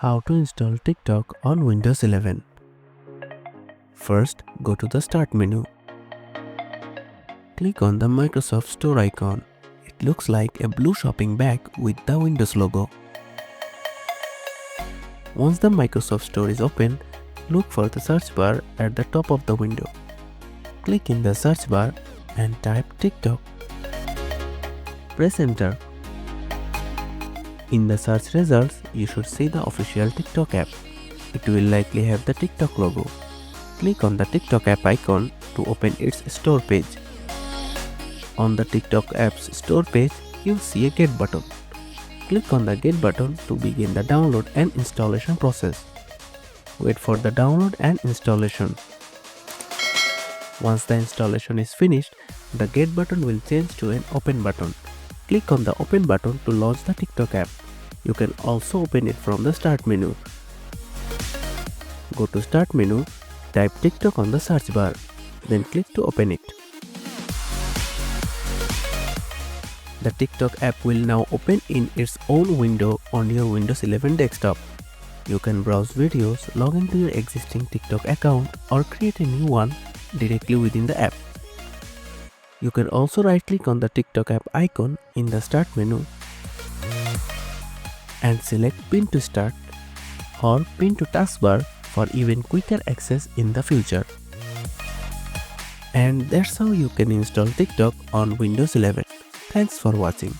How to install TikTok on Windows 11. First, go to the Start menu. Click on the Microsoft Store icon. It looks like a blue shopping bag with the Windows logo. Once the Microsoft Store is open, look for the search bar at the top of the window. Click in the search bar and type TikTok. Press enter. In the search results, you should see the official TikTok app. It will likely have the TikTok logo. Click on the TikTok app icon to open its store page. On the TikTok app's store page, you'll see a Get button. Click on the Get button to begin the download and installation process. Wait for the download and installation. Once the installation is finished, the Get button will change to an Open button. Click on the Open button to launch the TikTok app. You can also open it from the Start menu. Go to Start menu, type TikTok on the search bar, then click to open it. The TikTok app will now open in its own window on your Windows 11 desktop. You can browse videos, log into your existing TikTok account, or create a new one directly within the app. You can also right-click on the TikTok app icon in the Start menu and select Pin to Start or Pin to Taskbar for even quicker access in the future. And that's how you can install TikTok on Windows 11. Thanks for watching.